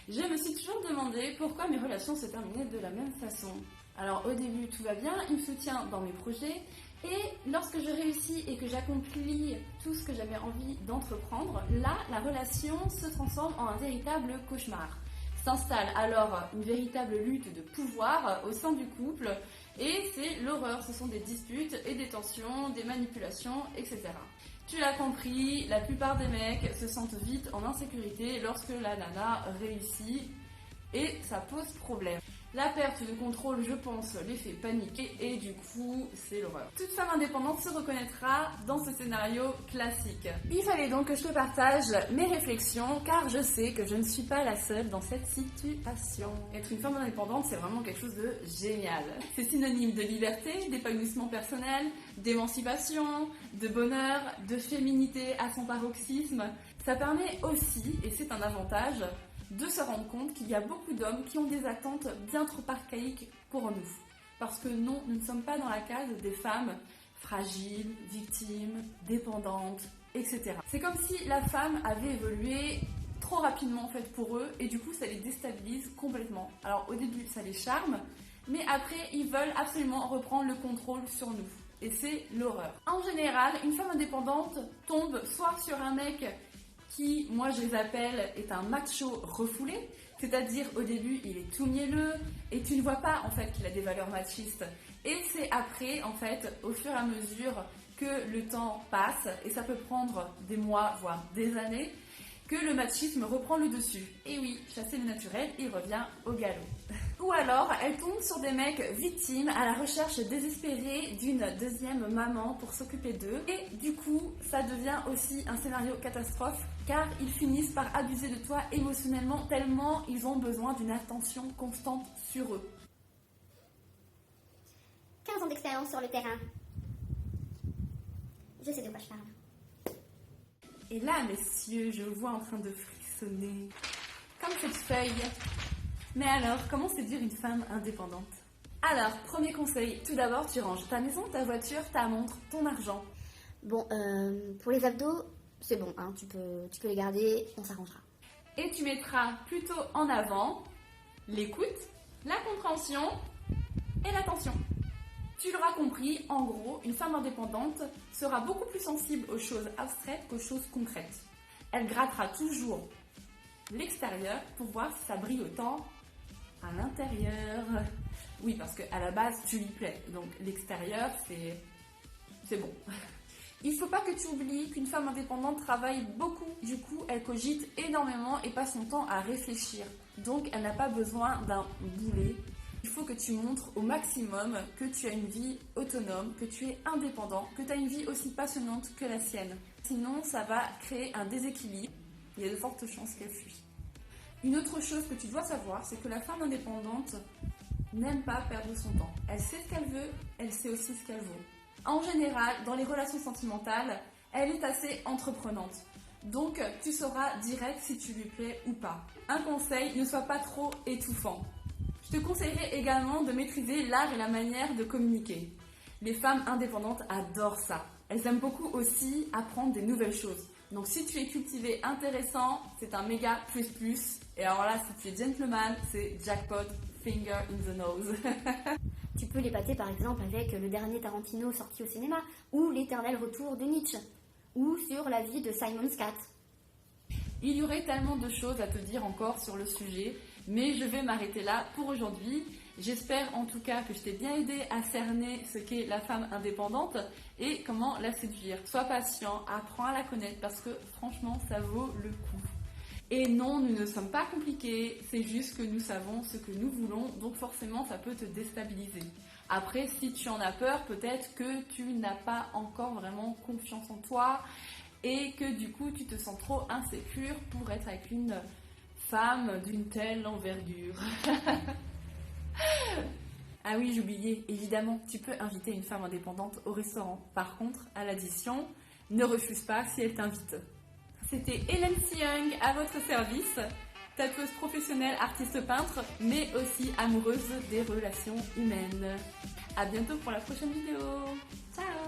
Je me suis toujours demandé pourquoi mes relations se terminaient de la même façon. Alors au début tout va bien, il me soutient dans mes projets et lorsque je réussis et que j'accomplis tout ce que j'avais envie d'entreprendre, là la relation se transforme en un véritable cauchemar. S'installe alors une véritable lutte de pouvoir au sein du couple et c'est l'horreur, ce sont des disputes et des tensions, des manipulations, etc. Tu l'as compris, la plupart des mecs se sentent vite en insécurité lorsque la nana réussit et ça pose problème. La perte de contrôle, je pense, les fait paniquer et du coup, c'est l'horreur. Toute femme indépendante se reconnaîtra dans ce scénario classique. Il fallait donc que je te partage mes réflexions car je sais que je ne suis pas la seule dans cette situation. Être une femme indépendante, c'est vraiment quelque chose de génial. C'est synonyme de liberté, d'épanouissement personnel, d'émancipation, de bonheur, de féminité à son paroxysme. Ça permet aussi, et c'est un avantage, de se rendre compte qu'il y a beaucoup d'hommes qui ont des attentes bien trop archaïques pour nous. Parce que non, nous ne sommes pas dans la case des femmes fragiles, victimes, dépendantes, etc. C'est comme si la femme avait évolué trop rapidement en fait pour eux et du coup ça les déstabilise complètement. Alors au début ça les charme, mais après ils veulent absolument reprendre le contrôle sur nous. Et c'est l'horreur. En général, une femme indépendante tombe soit sur un mec qui, moi je les appelle, est un macho refoulé, c'est-à-dire au début il est tout mielleux et tu ne vois pas en fait qu'il a des valeurs machistes. Et c'est après, en fait, au fur et à mesure que le temps passe, et ça peut prendre des mois, voire des années, que le machisme reprend le dessus. Et oui, chasser le naturel, il revient au galop. Ou alors, elle tombe sur des mecs victimes à la recherche désespérée d'une deuxième maman pour s'occuper d'eux. Et du coup, ça devient aussi un scénario catastrophe car ils finissent par abuser de toi émotionnellement tellement ils ont besoin d'une attention constante sur eux. 15 ans d'expérience sur le terrain. Je sais de quoi je parle. Et là, messieurs, je vous vois en train de frissonner. Comme cette feuille. Mais alors, comment séduire une femme indépendante? Alors, premier conseil, tout d'abord, tu ranges ta maison, ta voiture, ta montre, ton argent. Bon, pour les abdos, c'est bon, hein, tu peux les garder, on s'arrangera. Et tu mettras plutôt en avant l'écoute, la compréhension et l'attention. Tu l'auras compris, en gros, une femme indépendante sera beaucoup plus sensible aux choses abstraites qu'aux choses concrètes. Elle grattera toujours l'extérieur pour voir si ça brille autant à l'intérieur. Oui, parce qu'à la base, tu lui plais, donc l'extérieur, c'est bon. Il ne faut pas que tu oublies qu'une femme indépendante travaille beaucoup. Du coup, elle cogite énormément et passe son temps à réfléchir. Donc, elle n'a pas besoin d'un boulet. Il faut que tu montres au maximum que tu as une vie autonome, que tu es indépendant, que tu as une vie aussi passionnante que la sienne. Sinon, ça va créer un déséquilibre. Il y a de fortes chances qu'elle fuit. Une autre chose que tu dois savoir, c'est que la femme indépendante n'aime pas perdre son temps. Elle sait ce qu'elle veut, elle sait aussi ce qu'elle vaut. En général, dans les relations sentimentales, elle est assez entreprenante. Donc, tu sauras direct si tu lui plais ou pas. Un conseil, ne sois pas trop étouffant. Je te conseillerais également de maîtriser l'art et la manière de communiquer. Les femmes indépendantes adorent ça. Elles aiment beaucoup aussi apprendre des nouvelles choses. Donc si tu es cultivé intéressant, c'est un méga plus. Et alors là, si tu es gentleman, c'est jackpot, finger in the nose. Tu peux l'épater par exemple avec le dernier Tarantino sorti au cinéma, ou l'éternel retour de Nietzsche, ou sur la vie de Simon Scott. Il y aurait tellement de choses à te dire encore sur le sujet, mais je vais m'arrêter là pour aujourd'hui. J'espère en tout cas que je t'ai bien aidé à cerner ce qu'est la femme indépendante et comment la séduire. Sois patient, apprends à la connaître parce que franchement ça vaut le coup. Et non, nous ne sommes pas compliqués, c'est juste que nous savons ce que nous voulons, donc forcément ça peut te déstabiliser. Après, si tu en as peur, peut-être que tu n'as pas encore vraiment confiance en toi et que du coup tu te sens trop insécure pour être avec une femme d'une telle envergure. Ah oui, j'oubliais, évidemment, tu peux inviter une femme indépendante au restaurant. Par contre, à l'addition, ne refuse pas si elle t'invite. C'était Hélène Young à votre service, tatoueuse professionnelle, artiste peintre, mais aussi amoureuse des relations humaines. À bientôt pour la prochaine vidéo. Ciao!